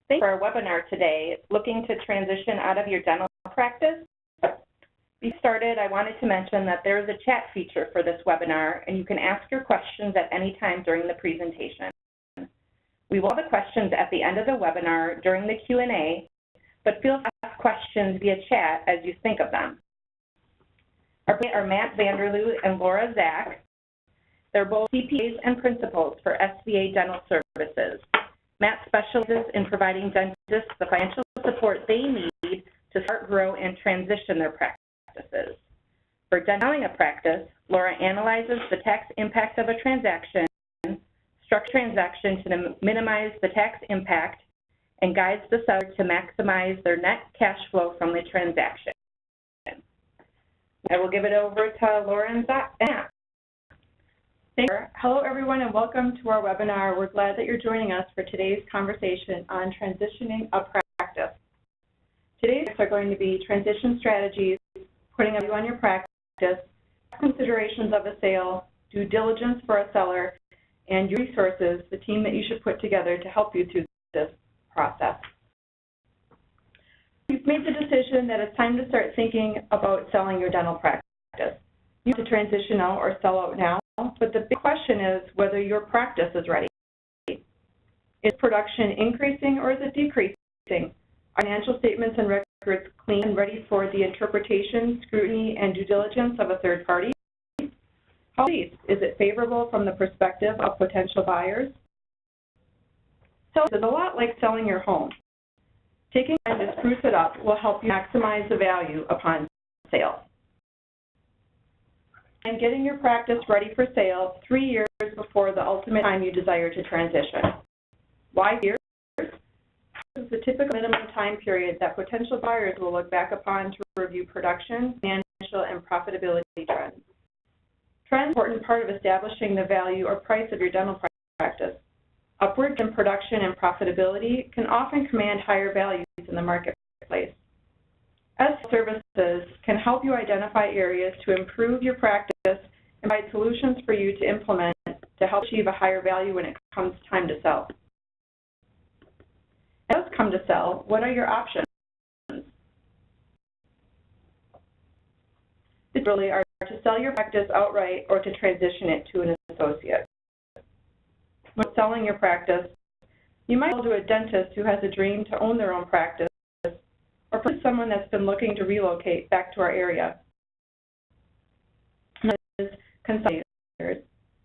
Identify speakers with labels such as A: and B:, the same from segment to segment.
A: Thank you for our webinar today, looking to transition out of your dental practice. Before we started, I wanted to mention that there is a chat feature for this webinar, and you can ask your questions at any time during the presentation. We will have the questions at the end of the webinar during the Q&A, but feel free to ask questions via chat as you think of them. Our panelists are Matt Vanderloo and Laura Zach. They're both CPAs and principals for SVA Dental Services. Matt specializes in providing dentists the financial support they need to start, grow, and transition their practices. For denting a practice, Laura analyzes the tax impact of a transaction, structures the transaction to minimize the tax impact, and guides the seller to maximize their net cash flow from the transaction. I will give it over to Laura and Matt.
B: Hello, everyone, and welcome to our webinar. We're glad that you're joining us for today's conversation on transitioning a practice. Today's are going to be transition strategies, putting a value on your practice, considerations of a sale, due diligence for a seller, and your resources, the team that you should put together to help you through this process. You've made the decision that it's time to start thinking about selling your dental practice. You have to transition out or sell out now, but the big question is whether your practice is ready. Is production increasing or is it decreasing? Are financial statements and records clean and ready for the interpretation, scrutiny, and due diligence of a third party? How is it favorable from the perspective of potential buyers? So it's a lot like selling your home. Taking time to spruce it up will help you maximize the value upon sale. And getting your practice ready for sale 3 years before the ultimate time you desire to transition. Why years? This is the typical minimum time period that potential buyers will look back upon to review production, financial, and profitability trends. Trends are an important part of establishing the value or price of your dental practice. Upward in production and profitability can often command higher values in the marketplace. As services can help you identify areas to improve your practice and provide solutions for you to implement to help achieve a higher value when it comes time to sell. As it comes to sell, what are your options? These really are to sell your practice outright or to transition it to an associate. When selling your practice, you might sell to a dentist who has a dream to own their own practice, or for someone that's been looking to relocate back to our area. Consultants.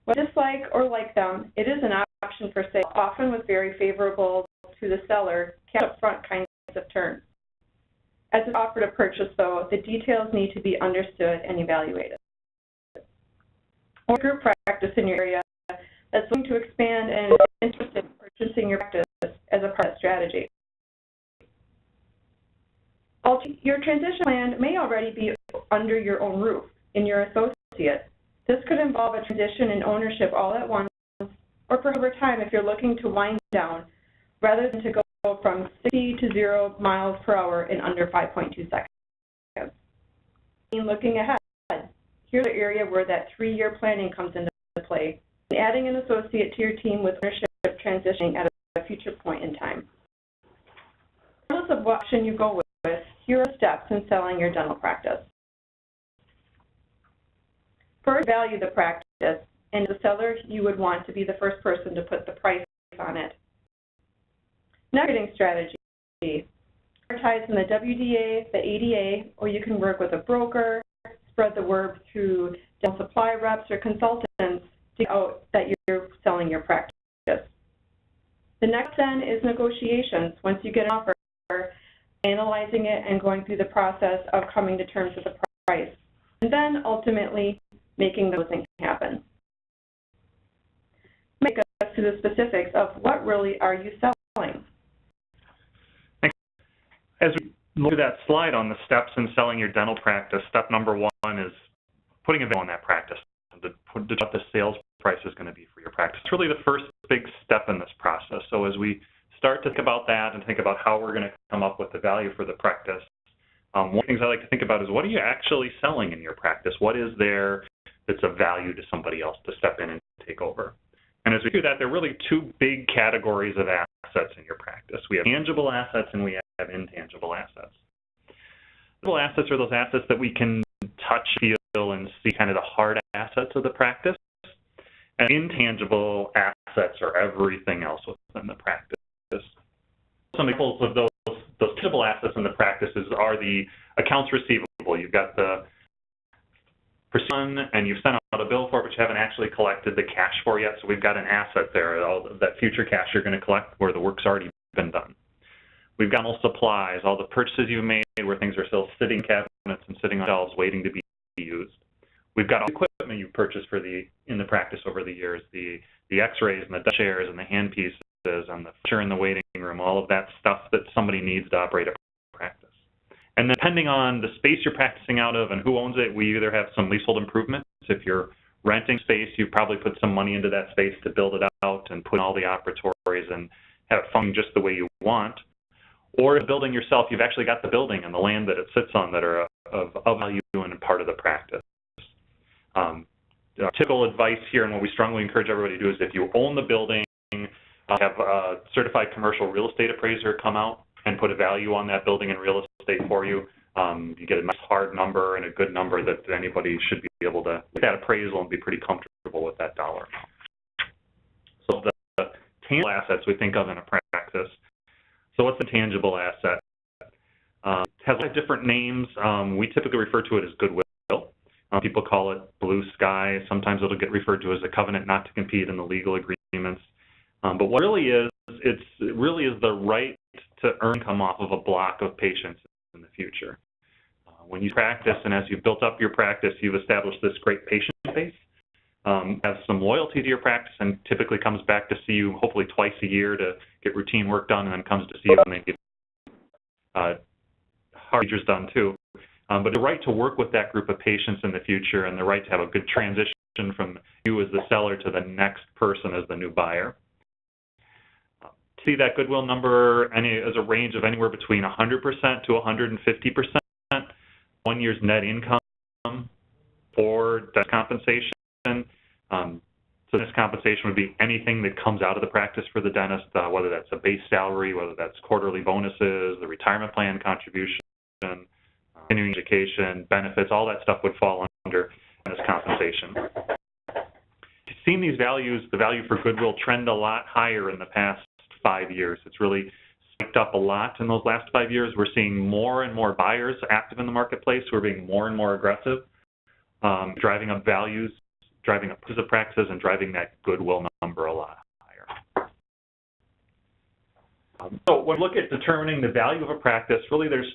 B: Whether dislike or like them, it is an option for sale, often with very favorable to the seller, cash up front kinds of terms. As it's offered a purchase, though, the details need to be understood and evaluated. Or group practice in your area that's looking to expand and is interested in purchasing your practice as a part of that strategy. Your transition plan may already be under your own roof, in your associate. This could involve a transition in ownership all at once, or perhaps over time if you're looking to wind down, rather than to go from 60 to 0 miles per hour in under 5.2 seconds. Looking ahead, here's the area where that 3-year planning comes into play, and adding an associate to your team with ownership transitioning at a future point in time. Regardless of what option you go with, here are the steps in selling your dental practice. First, value the practice, and as a seller, you would want to be the first person to put the price on it. Marketing strategy. Advertise in the WDA, the ADA, or you can work with a broker, spread the word through dental supply reps or consultants to get out that you're selling your practice. The next then is negotiations. Once you get an offer, analyzing it and going through the process of coming to terms with the price, and then ultimately making the closing happen. Make us to the specifics of what really are you selling.
C: As we look at that slide on the steps in selling your dental practice, step number 1 is putting a value on that practice, what the sales price is going to be for your practice. It's really the first big step in this process. So as we start to think about that and think about how we're going to come up with the value for the practice, one of the things I like to think about is what are you actually selling in your practice? What is there that's of value to somebody else to step in and take over? And as we do that, there are really two big categories of assets in your practice. We have tangible assets and we have intangible assets. Tangible assets are those assets that we can touch, feel, and see, kind of the hard assets of the practice. And intangible assets are everything else within the practice. Some examples of those tangible assets in the practices are the accounts receivable. You've got the Presale and you've sent out a bill for it, but you haven't actually collected the cash for yet. So we've got an asset there, all that future cash you're going to collect where the work's already been done. We've got all supplies, all the purchases you've made where things are still sitting in cabinets and sitting on shelves waiting to be used. We've got all the equipment you've purchased in the practice over the years, the x-rays and the chairs and the hand pieces and the furniture in the waiting room, all of that stuff that somebody needs to operate a practice. And then depending on the space you're practicing out of and who owns it, we either have some leasehold improvements. If you're renting space, you've probably put some money into that space to build it out and put in all the operatories and have it function just the way you want. Or if building yourself, you've actually got the building and the land that it sits on that are of value and part of the practice. Typical advice here, and what we strongly encourage everybody to do, is if you own the building, have a certified commercial real estate appraiser come out and put a value on that building and real estate for you. You get a nice hard number and a good number that anybody should be able to look at appraisal and be pretty comfortable with that dollar amount. So the tangible assets we think of in a practice. So what's a tangible asset? Has a lot of different names. We typically refer to it as Goodwill. People call it blue sky. Sometimes it'll get referred to as a covenant not to compete in the legal agreements. But what it really is the right to earn income off of a block of patients in the future. When you practice and as you've built up your practice, you've established this great patient base, have some loyalty to your practice, and typically comes back to see you hopefully twice a year to get routine work done, and then comes to see you when they get hard procedures done too. But the right to work with that group of patients in the future, and the right to have a good transition from you as the seller to the next person as the new buyer. See that Goodwill number as a range of anywhere between 100% to 150%. 1 year's net income for debt compensation. So this compensation would be anything that comes out of the practice for the dentist, whether that's a base salary, whether that's quarterly bonuses, the retirement plan contribution, continuing education, benefits, all that stuff would fall under this compensation. You've seen these values, the value for Goodwill, trend a lot higher in the past 5 years. It's really spiked up a lot in those last 5 years. We're seeing more and more buyers active in the marketplace. We're being more and more aggressive, driving up values, driving up the practices, and driving that Goodwill number a lot higher. So when we look at determining the value of a practice, really there's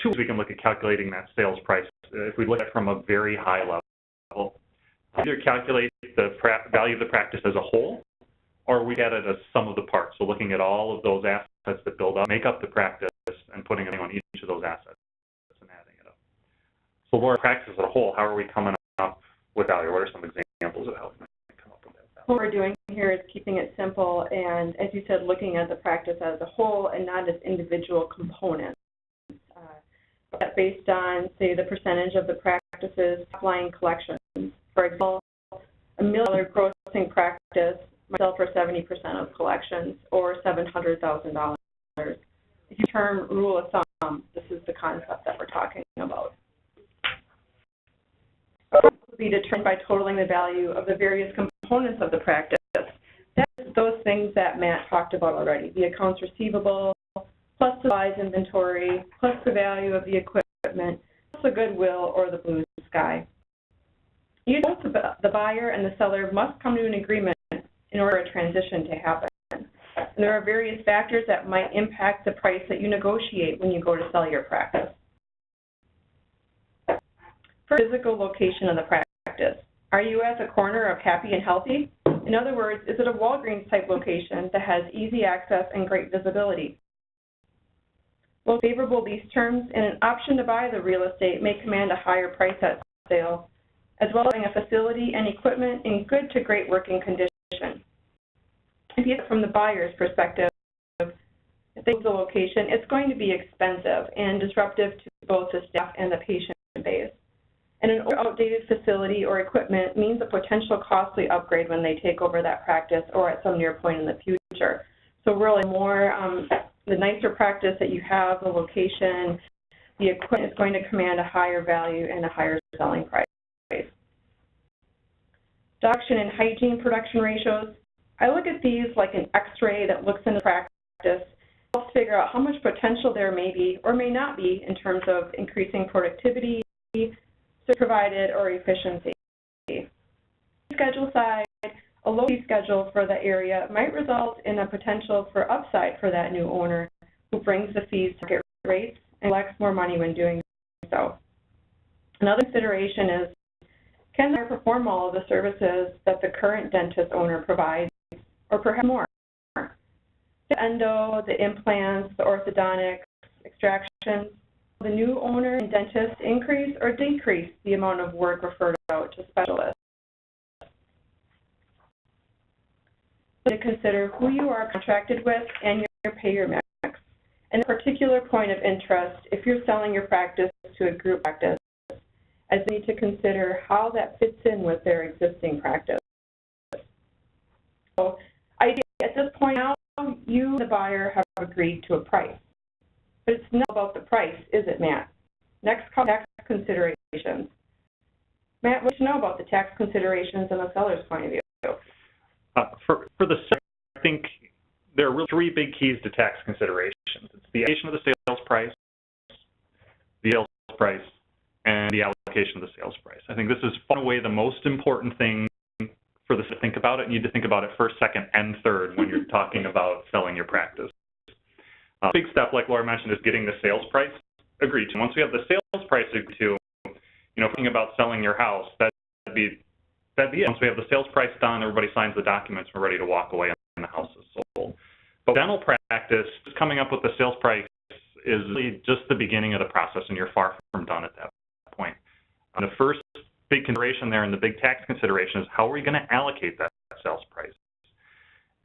C: two ways we can look at calculating that sales price. If we look at it from a very high level, either calculate the value of the practice as a whole, or we get it as sum of the parts. So looking at all of those assets that build up, make up the practice, and putting it on each of those assets and adding it up. So for practice as a whole, how are we coming up with value? What are some examples of how we might come up with that value?
B: What we're doing here is keeping it simple and, as you said, looking at the practice as a whole and not as individual components. Based on, say, the percentage of the practice's top-line collections. For example, $1 million grossing practice might sell for 70% of collections, or $700,000. If you term rule of thumb, this is the concept that we're talking about. It would be determined by totaling the value of the various components of the practice. That's those things that Matt talked about already, the accounts receivable, plus the supplies inventory, plus the value of the equipment, plus the Goodwill or the blue sky. Both the buyer and the seller must come to an agreement in order for a transition to happen. And there are various factors that might impact the price that you negotiate when you go to sell your practice. First, physical location of the practice. Are you at the corner of Happy and Healthy? In other words, is it a Walgreens type location that has easy access and great visibility? Well, favorable lease terms and an option to buy the real estate may command a higher price at sale, as well as having a facility and equipment in good to great working condition. If you look from the buyer's perspective, if they move the location, it's going to be expensive and disruptive to both the staff and the patient base. And an outdated facility or equipment means a potential costly upgrade when they take over that practice or at some near point in the future. So really the nicer practice that you have, the location, the equipment is going to command a higher value and a higher selling price. Production and hygiene production ratios. I look at these like an x-ray that looks into practice, helps figure out how much potential there may be or may not be in terms of increasing productivity, service provided, or efficiency. Schedule side, a low fee schedule for the area might result in a potential for upside for that new owner who brings the fees to market rates and collects more money when doing so. Another consideration is, can they perform all of the services that the current dentist owner provides, or perhaps more? The endo, the implants, the orthodontics, extractions, the new owner and dentist increase or decrease the amount of work referred out to specialists? To consider who you are contracted with and your payer mix, and a particular point of interest if you're selling your practice to a group practice, as you need to consider how that fits in with their existing practice. So at this point now, you, the buyer, have agreed to a price. But it's not about the price, is it, Matt? Next, tax considerations. Matt, what do you know about the tax considerations and the seller's point of view?
C: For the seller, I think there are really three big keys to tax considerations. It's the allocation of the sales price, the sales price, and the allocation of the sales price. I think this is far and away the most important thing for this to think about it. You need to think about it first, second, and third when you're talking about selling your practice. A big step, like Laura mentioned, is getting the sales price agreed to. Once we have the sales price agreed to, thinking about selling your house, that'd be it. Once we have the sales price done, everybody signs the documents, we're ready to walk away and the house is sold. But dental practice, just coming up with the sales price is really just the beginning of the process, and you're far from done at that point. The first big consideration there and the big tax consideration is how are we going to allocate that sales price?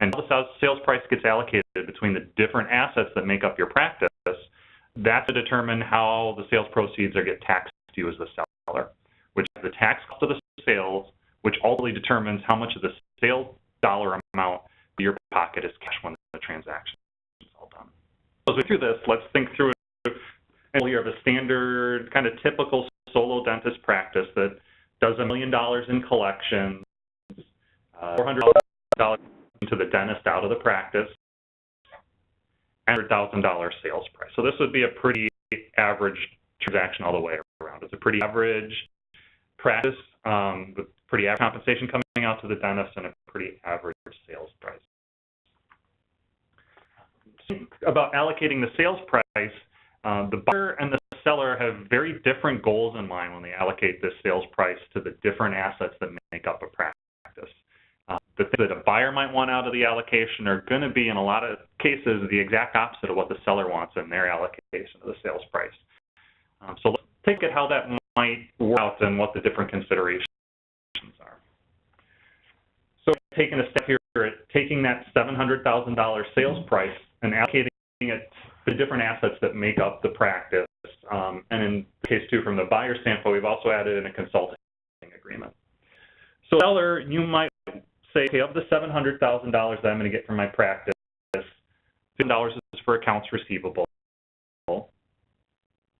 C: And how the sales price gets allocated between the different assets that make up your practice, that's to determine how the sales proceeds are get taxed to you as the seller, which is the tax cost of the sales, which ultimately determines how much of the sales dollar amount in your pocket is cash when the transaction is all done. So as we go through this, let's think through here of a standard kind of typical solo dentist practice that does $1 million in collections, $400,000 to the dentist out of the practice, and $100,000 sales price. So this would be a pretty average transaction all the way around. It's a pretty average practice with pretty average compensation coming out to the dentist and a pretty average sales price. About allocating the sales price, the buyer and the seller have very different goals in mind when they allocate this sales price to the different assets that make up a practice. The things that a buyer might want out of the allocation are going to be, in a lot of cases, the exact opposite of what the seller wants in their allocation of the sales price. So let's take at how that might work out and what the different considerations are. So taking a step here at taking that $700,000 sales price and allocating it to the different assets that make up the practice. And in the case, too, from the buyer standpoint, we've also added in a consulting agreement. So seller, you might say, okay, of the $700,000 that I'm going to get from my practice, $50 is for accounts receivable. This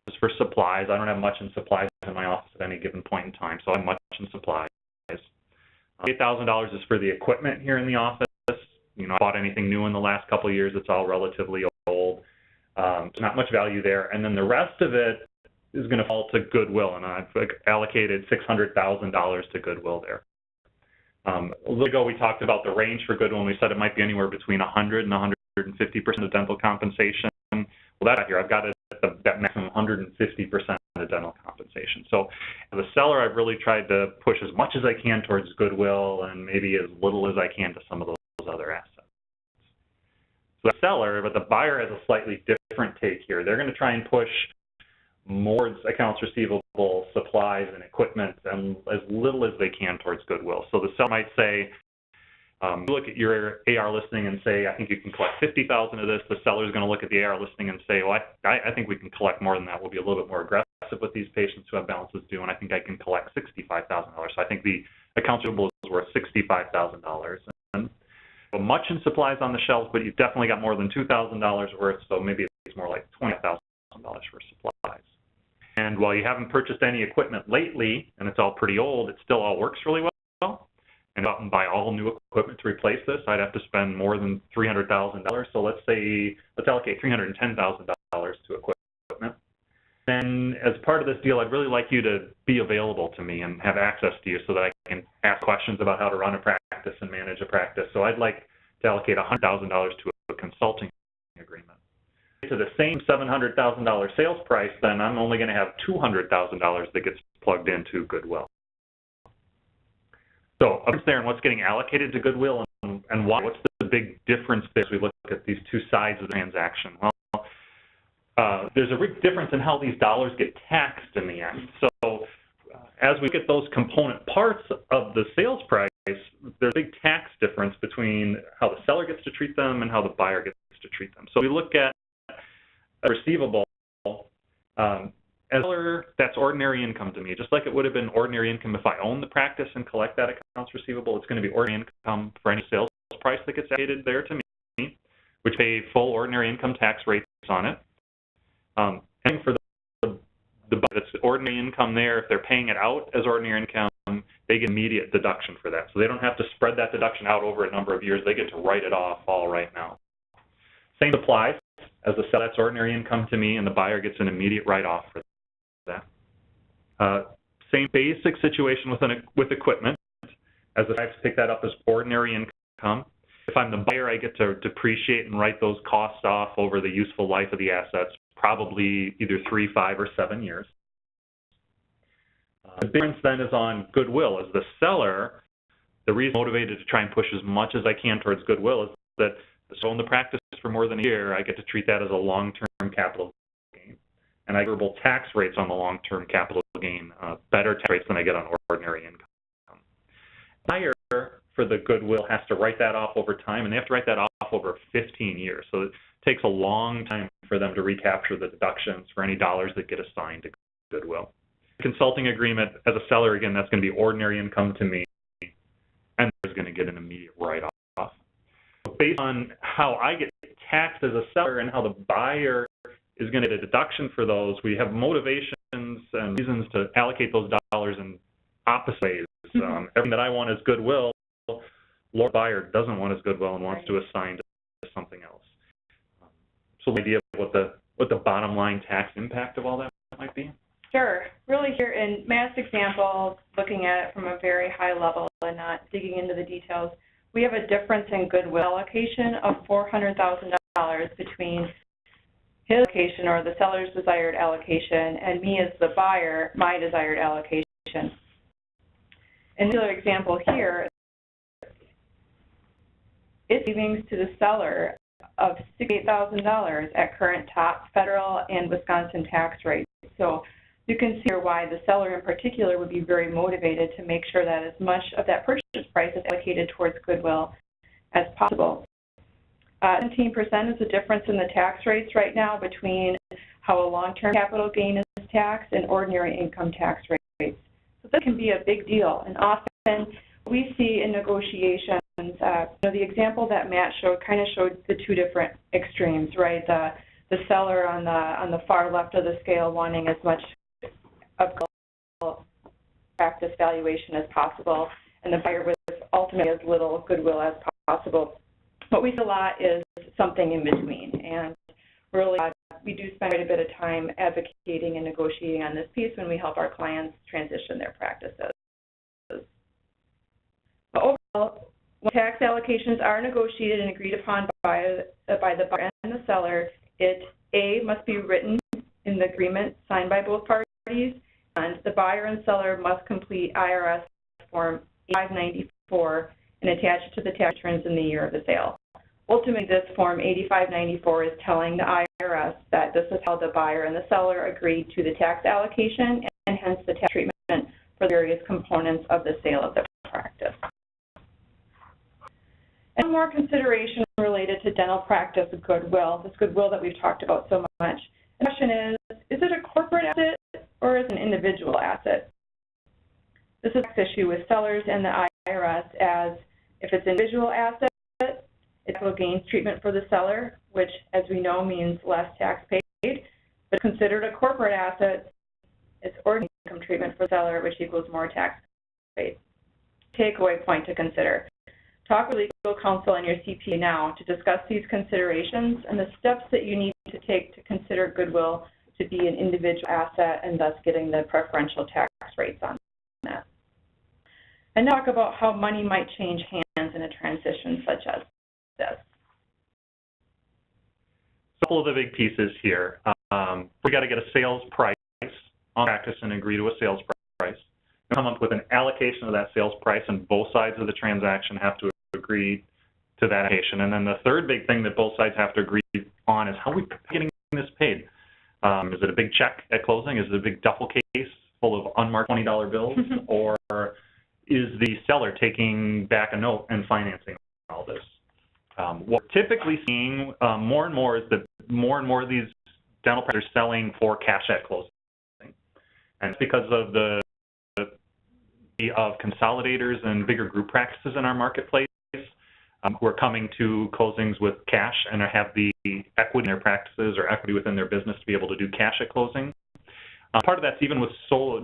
C: is for supplies. I don't have much in supplies in my office at any given point in time, so I have much in supplies. $8,000 is for the equipment here in the office. I bought anything new in the last couple of years. It's all relatively old. So not much value there. And then the rest of it is going to fall to Goodwill, and I've allocated $600,000 to Goodwill there. A little ago, we talked about the range for Goodwill, and we said it might be anywhere between 100 and 150% of dental compensation. Well, that's here. I've got it at that maximum 150% of dental compensation. So as a seller, I've really tried to push as much as I can towards Goodwill and maybe as little as I can to some of those other assets. So the seller, but the buyer has a slightly different take here. They're going to try and push more accounts receivable, supplies, and equipment, and as little as they can towards Goodwill. So the seller might say, You look at your AR listing and say, I think you can collect $50,000 of this. The seller's going to look at the AR listing and say, well, I think we can collect more than that. We'll be a little bit more aggressive with these patients who have balances due, and I think I can collect $65,000. So I think the accounts receivable is worth $65,000. And much in supplies on the shelves, but you've definitely got more than $2,000 worth, so maybe it's more like $20,000 for supplies. And while you haven't purchased any equipment lately, and it's all pretty old, it still all works really well. And go out and buy all new equipment to replace this, I'd have to spend more than $300,000. So let's allocate $310,000 to equipment. Then as part of this deal, I'd really like you to be available to me and have access to you so that I can ask questions about how to run a practice and manage a practice. So I'd like to allocate $100,000 to a consulting agreement. To the same $700,000 sales price, then I'm only going to have $200,000 that gets plugged into Goodwill. So up there and what's getting allocated to Goodwill and why? What's the big difference there as we look at these two sides of the transaction? Well, there's a big difference in how these dollars get taxed in the end. So as we get those component parts of the sales price, there's a big tax difference between how the seller gets to treat them and how the buyer gets to treat them. So we look at a receivable as seller, that's ordinary income to me. Just like it would have been ordinary income if I own the practice and collect that accounts receivable, it's going to be ordinary income for any sales price that gets allocated there to me, which pay full ordinary income tax rates on it. And for the that's ordinary income there, if they're paying it out as ordinary income, they get immediate deduction for that. So they don't have to spread that deduction out over a number of years. They get to write it off all right now. Same applies. As the seller, that's ordinary income to me, and the buyer gets an immediate write-off for that. Same basic situation with equipment. As the seller, I pick that up as ordinary income. If I'm the buyer, I get to depreciate and write those costs off over the useful life of the assets, probably either 3, 5, or 7 years. The difference then is on Goodwill. As the seller, the reason I'm motivated to try and push as much as I can towards Goodwill is that if I own the practice for more than a year, I get to treat that as a long-term capital gain. And I get favorable tax rates on the long-term capital gain, better tax rates than I get on ordinary income. Buyer for the Goodwill has to write that off over time, and they have to write that off over 15 years. So it takes a long time for them to recapture the deductions for any dollars that get assigned to Goodwill. Consulting agreement, as a seller, again, that's going to be ordinary income to me, and there's going to get an immediate write-off. Based on how I get taxed as a seller and how the buyer is going to get a deduction for those, we have motivations and reasons to allocate those dollars in opposite ways. Everything that I want is Goodwill, Laura buyer doesn't want as Goodwill and wants to assign to something else. So the idea of what the bottom line tax impact of all that might be?
B: Sure. Really here in Matt's example, looking at it from a very high level and not digging into the details, we have a difference in Goodwill allocation of $400,000 between his allocation or the seller's desired allocation and me as the buyer, my desired allocation. In the other example here, it's savings to the seller of $68,000 at current top federal and Wisconsin tax rates. So you can see here why the seller in particular would be very motivated to make sure that as much of that purchase price is allocated towards Goodwill as possible. 17% is the difference in the tax rates right now between how a long-term capital gain is taxed and ordinary income tax rates. So this can be a big deal, and often we see in negotiations, the example that Matt showed kind of showed the two different extremes, right? The seller on the far left of the scale wanting as much of practice valuation as possible, and the buyer with ultimately as little Goodwill as possible. What we see a lot is something in between, and really we do spend quite a bit of time advocating and negotiating on this piece when we help our clients transition their practices. But overall, when tax allocations are negotiated and agreed upon by the buyer and the seller, it A, must be written in the agreement signed by both parties, and the buyer and seller must complete IRS Form 8594 and attach it to the tax returns in the year of the sale. Ultimately, this Form 8594 is telling the IRS that this is how the buyer and the seller agreed to the tax allocation and hence the tax treatment for various components of the sale of the practice. And more consideration related to dental practice goodwill, this goodwill that we've talked about so much. And the question is it a corporate asset or is it an individual asset? This is an issue with sellers and the IRS, as if it's an individual asset, it's capital gains treatment for the seller, which, as we know, means less tax paid. But considered a corporate asset, it's ordinary income treatment for the seller, which equals more tax paid. Takeaway point to consider. Talk with legal counsel and your CPA now to discuss these considerations and the steps that you need to take to consider goodwill to be an individual asset and thus getting the preferential tax rates on that. And now talk about how money might change hands in a transition such as this.
C: A couple of the big pieces here. We got to get a sales price on practice and agree to a sales price. Come up with an allocation of that sales price, and both sides of the transaction have to agree to that allocation. And then the third big thing that both sides have to agree on is how we getting this paid. Is it a big check at closing? Is it a big duffel case full of unmarked $20 bills? Or is the seller taking back a note and financing all this? What we're typically seeing more and more is that more and more of these dental practices are selling for cash at closing. And it's because of the of consolidators and bigger group practices in our marketplace who are coming to closings with cash and have the equity in their practices or equity within their business to be able to do cash at closing. Part of that's even with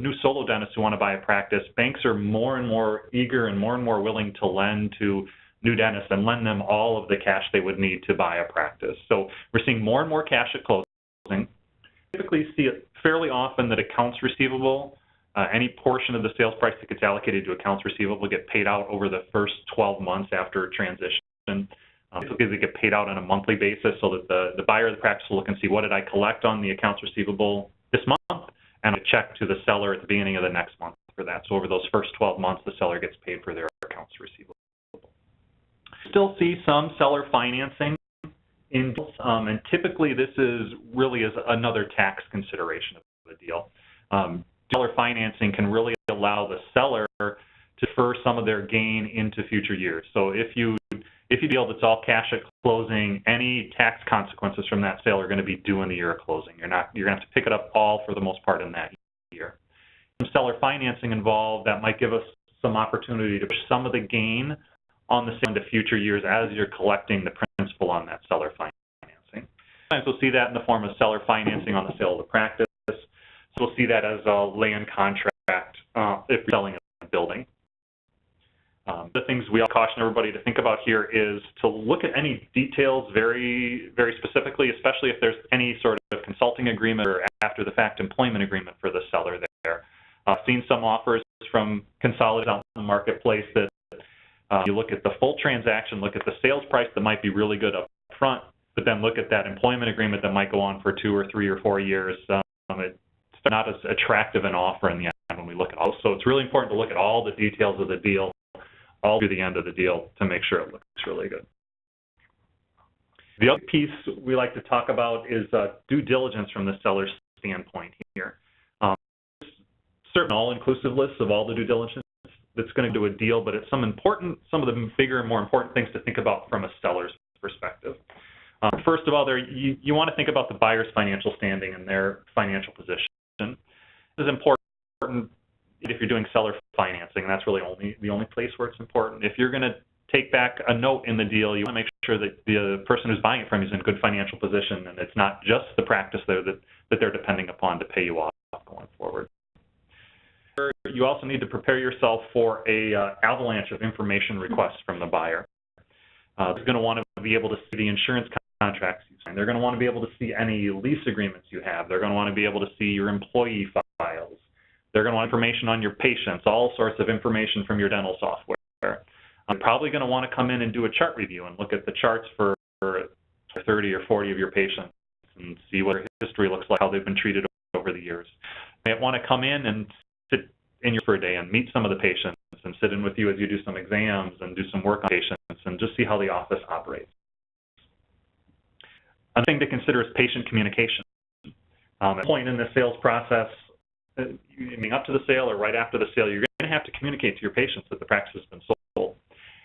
C: new solo dentists who want to buy a practice. Banks are more and more eager and more willing to lend to new dentists and lend them all of the cash they would need to buy a practice. So we're seeing more and more cash at closing. Typically see it fairly often that accounts receivable, any portion of the sales price that gets allocated to accounts receivable get paid out over the first 12 months after transition. Typically they get paid out on a monthly basis so that the buyer of the practice will look and see, what did I collect on the accounts receivable this month, and a check to the seller at the beginning of the next month for that. So over those first 12 months, the seller gets paid for their accounts receivable. Still see some seller financing in deals, and typically this is really is another tax consideration of the deal. Seller financing can really allow the seller to defer some of their gain into future years. So if you deal that's all cash at closing, any tax consequences from that sale are going to be due in the year of closing. You're going to have to pick it up all for the most part in that year. Some seller financing involved that might give us some opportunity to push some of the gain on the sale into future years as you're collecting the principal on that seller financing. Sometimes we'll see that in the form of seller financing on the sale of the practice. So we'll see that as a land contract if you're selling a building. The things we all caution everybody to think about here is to look at any details very, very specifically, especially if there's any sort of consulting agreement or after-the-fact employment agreement for the seller there. I've seen some offers from consolidators out in the marketplace that you look at the full transaction, look at the sales price that might be really good up front, but then look at that employment agreement that might go on for 2 or 3 or 4 years. It's not as attractive an offer in the end when we look at all. So it's really important to look at all the details of the deal all through the end of the deal to make sure it looks really good. The other piece we like to talk about is due diligence from the seller's standpoint here. Certain all-inclusive lists of all the due diligence that's going to do a deal, but it's some of the bigger and more important things to think about from a seller's perspective. First of all, you want to think about the buyer's financial standing and their financial position. This is important if you're doing seller financing, and that's really the only place where it's important. If you're going to take back a note in the deal, you want to make sure that the person who's buying it from you is in good financial position, and it's not just the practice there that they're depending upon to pay you off going forward. You also need to prepare yourself for a avalanche of information requests from the buyer. They're going to want to be able to see the insurance contracts you sign. They're going to want to be able to see any lease agreements you have. They're going to want to be able to see your employee files. They're going to want information on your patients, all sorts of information from your dental software. They're probably going to want to come in and do a chart review and look at the charts for 30 or 40 of your patients and see what their history looks like, how they've been treated over the years. They might want to come in and sit in for a day and meet some of the patients and sit in with you as you do some exams and do some work on patients and just see how the office operates. Another thing to consider is patient communication. At a point in the sales process, up to the sale or right after the sale, you're going to have to communicate to your patients that the practice has been sold.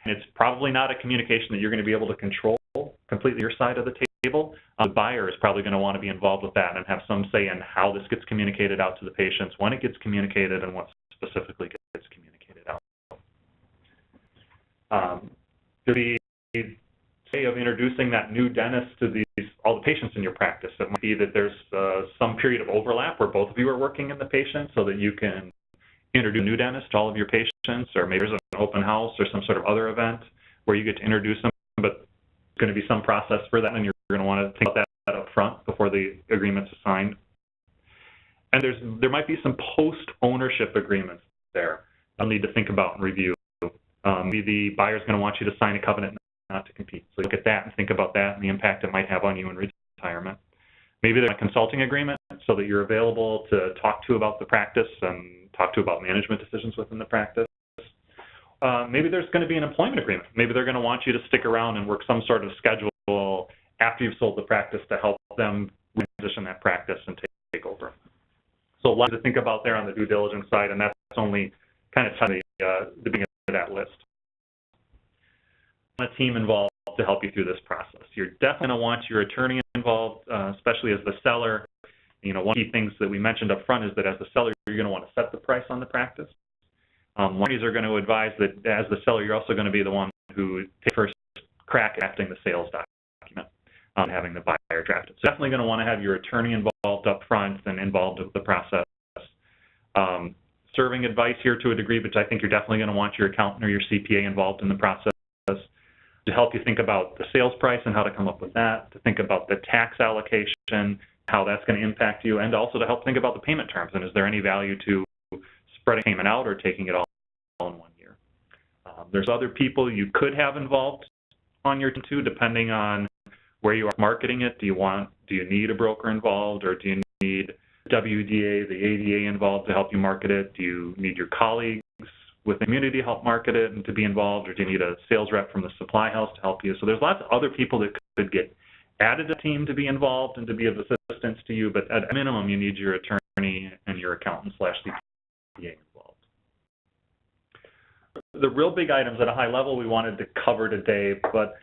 C: it's probably not a communication that you're going to be able to control completely your side of the table. The buyer is probably going to want to be involved with that and have some say in how this gets communicated out to the patients, when it gets communicated, and what specifically gets communicated out. The way of introducing that new dentist to all the patients in your practice. It might be that there's some period of overlap where both of you are working in the patient so that you can introduce a new dentist to all of your patients, or maybe there's an open house or some sort of other event where you get to introduce them, but there's going to be some process for that, and you're going to want to think about that up front before the agreement's signed. And there might be some post-ownership agreements there I'll need to think about and review. Maybe the buyer's going to want you to sign a covenant not to compete. So look at that and think about that and the impact it might have on you in retirement. Maybe there's a consulting agreement so that you're available to talk to about the practice and talk to about management decisions within the practice. Maybe there's going to be an employment agreement. Maybe they're going to want you to stick around and work some sort of schedule after you've sold the practice to help them transition that practice and take over. So a lot to think about there on the due diligence side, and that's only kind of the beginning of that list. A team involved to help you through this process. You're definitely going to want your attorney involved, especially as the seller. You know, one of the key things that we mentioned up front is that as the seller, you're going to want to set the price on the practice. Attorneys are going to advise that as the seller, you're also going to be the one who takes first crack at drafting the sales document, having the buyer draft it. So definitely going to want to have your attorney involved up front and involved with the process. Serving advice here to a degree, but I think you're definitely going to want your accountant or your CPA involved in the process to help you think about the sales price and how to come up with that, to think about the tax allocation, how that's going to impact you, and also to help think about the payment terms, and is there any value to spreading payment out or taking it all in 1 year. There's other people you could have involved on your team too, depending on where you are marketing it. Do you need a broker involved, or do you need WDA, the ADA involved to help you market it? Do you need your colleagues with the community to help market it and to be involved, or do you need a sales rep from the supply house to help you? So there's lots of other people that could get added to the team to be involved and to be of assistance to you, but at a minimum, you need your attorney and your accountant / CPA involved. The real big items at a high level we wanted to cover today, but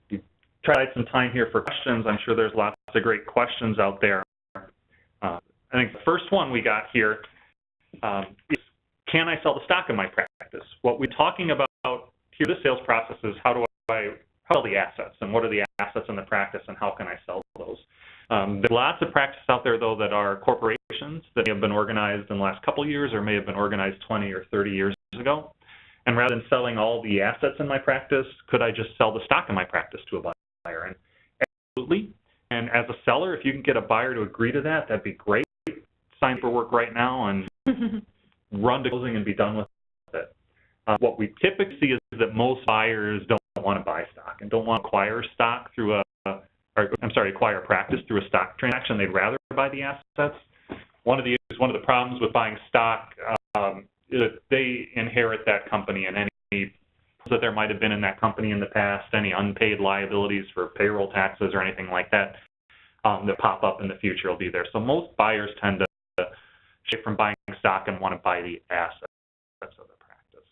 C: we tried some time here for questions. I'm sure there's lots of great questions out there. I think the first one we got here is, can I sell the stock in my practice? What we're talking about here, the sales process, is how do I sell the assets, and what are the assets in the practice, and how can I sell those? There's lots of practices out there, though, that are corporations that may have been organized in the last couple of years or may have been organized 20 or 30 years ago. And rather than selling all the assets in my practice, could I just sell the stock in my practice to a buyer? And absolutely. And as a seller, if you can get a buyer to agree to that, that'd be great. Sign paperwork right now and run to closing and be done with it. What we typically see is that most buyers don't want to buy stock and don't want to acquire stock through acquire a practice through a stock transaction. They'd rather buy the assets. One of the problems with buying stock is that they inherit that company, and any that there might have been in that company in the past, any unpaid liabilities for payroll taxes or anything like that that pop up in the future will be there. So most buyers tend to shift from buying stock and want to buy the assets of the practice.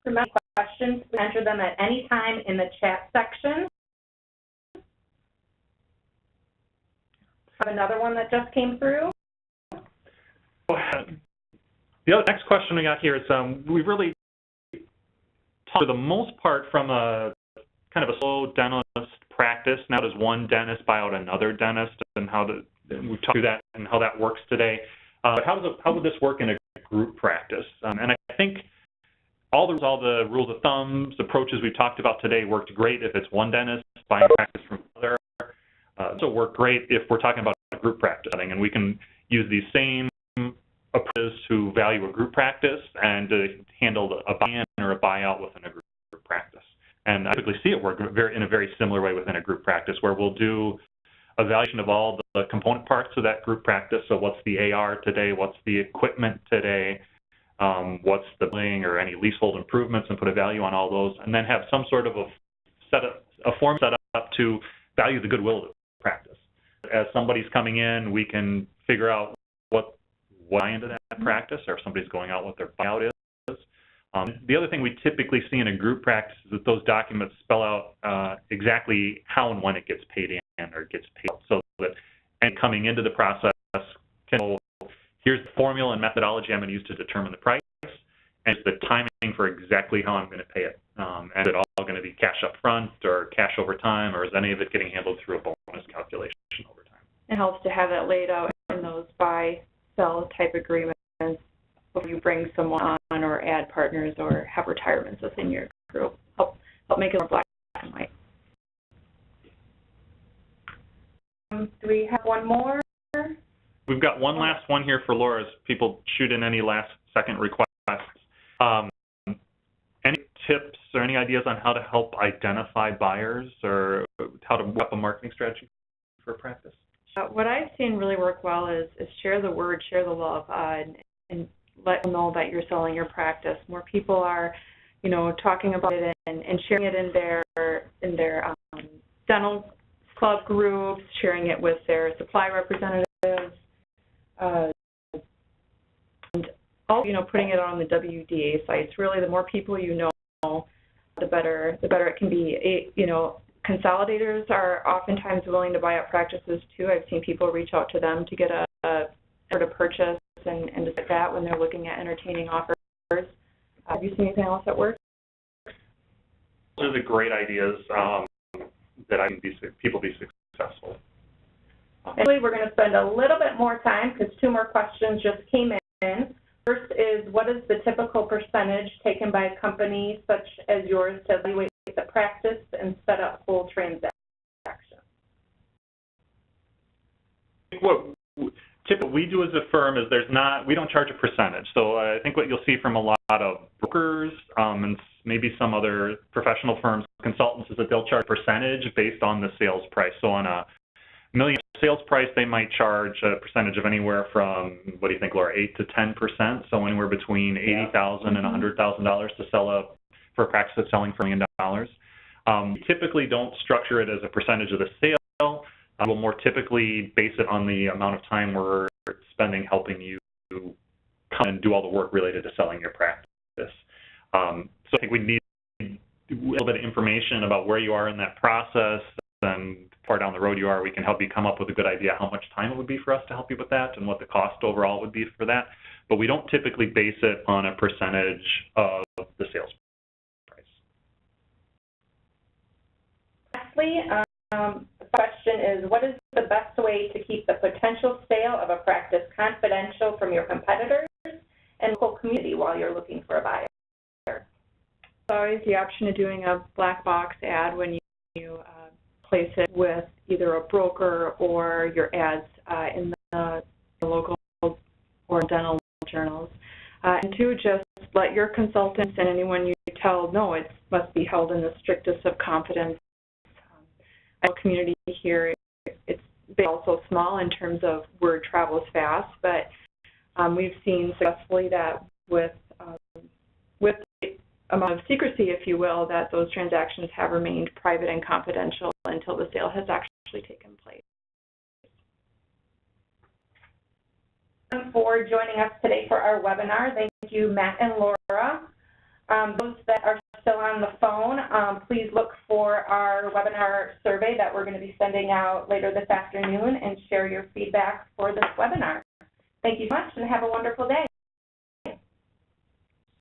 A: Remember questions, enter them at any time in the chat section. Have another one that just came through.
C: The next question we got here is, we really talked for the most part from a kind of a slow dentist practice. Now does one dentist buy out another dentist, and we talked through that and how that works today. But how would this work in a group practice? And I think all the rules of thumbs, approaches we've talked about today worked great if it's one dentist buying a practice from another. So work great if we're talking about a group practice setting, and we can use these same approaches to value a group practice and to handle a buy-in or a buyout within a group practice. And I typically see it work in a very similar way within a group practice, where we'll do a valuation of all the component parts of that group practice. So what's the AR today? What's the equipment today? What's the billing or any leasehold improvements, and put a value on all those, and then have some sort of a form set up to value the goodwill of the practice. As somebody's coming in, we can figure out what buy into that practice, or if somebody's going out, what their buyout is. The other thing we typically see in a group practice is that those documents spell out exactly how and when it gets paid in or gets paid out, so that and coming into the process can know, here's the formula and methodology I'm going to use to determine the price, and the timing for exactly how I'm going to pay it. And is it all going to be cash up front or cash over time, or is any of it getting handled through a bonus calculation over time?
B: It helps to have that laid out in those buy-sell type agreements before you bring someone on or add partners or have retirements within your group. Help make it more black and white. Do we have one more?
C: We've got one last one here for Laura as people shoot in any last-second requests. Any tips or any ideas on how to help identify buyers or how to work up a marketing strategy for a practice?
B: What I've seen really work well is share the word, share the love, and let them know that you're selling your practice. More people are, talking about it and sharing it in their dental club groups, sharing it with their supply representatives, and also, putting it on the WDA sites. Really, the more people you know, the better it can be. Consolidators are oftentimes willing to buy up practices too. I've seen people reach out to them to get a to purchase and to get that when they're looking at entertaining offers. Have you seen anything else that works?
C: Those are the great ideas that I can people be successful.
A: Actually, we're going to spend a little bit more time because 2 more questions just came in. First is, what is the typical percentage taken by a company such as yours to evaluate the practice and set up full transactions?
C: What typically we do as a firm is we don't charge a percentage. So I think what you'll see from a lot of brokers and maybe some other professional firms, consultants, is that they'll charge a percentage based on the sales price. So on a $1 million sales price, they might charge a percentage of anywhere from, what do you think, Laura, 8 to 10%. So anywhere between $80,000 and $100,000 to sell for a practice that's selling for $1 million. We typically don't structure it as a percentage of the sale. We'll more typically base it on the amount of time we're spending helping you come and do all the work related to selling your practice. So I think we need a little bit of information about where you are in that process, and far down the road you are, we can help you come up with a good idea how much time it would be for us to help you with that and what the cost overall would be for that. But we don't typically base it on a percentage of the sales price.
A: Lastly, the question is, what is the best way to keep the potential sale of a practice confidential from your competitors and local community while you're looking for a buyer?
B: There's always the option of doing a black box ad when you place it with either a broker or your ads in the local or dental journals. And 2, just let your consultants and anyone you tell know it must be held in the strictest of confidence. Our community here, it's also small in terms of word travels fast, but we've seen successfully that with the amount of secrecy, if you will, that those transactions have remained private and confidential until the sale has actually taken place.
A: For joining us today for our webinar. Thank you, Matt and Laura. Those that are still on the phone, please look for our webinar survey that we're going to be sending out later this afternoon and share your feedback for this webinar. Thank you so much and have a wonderful day.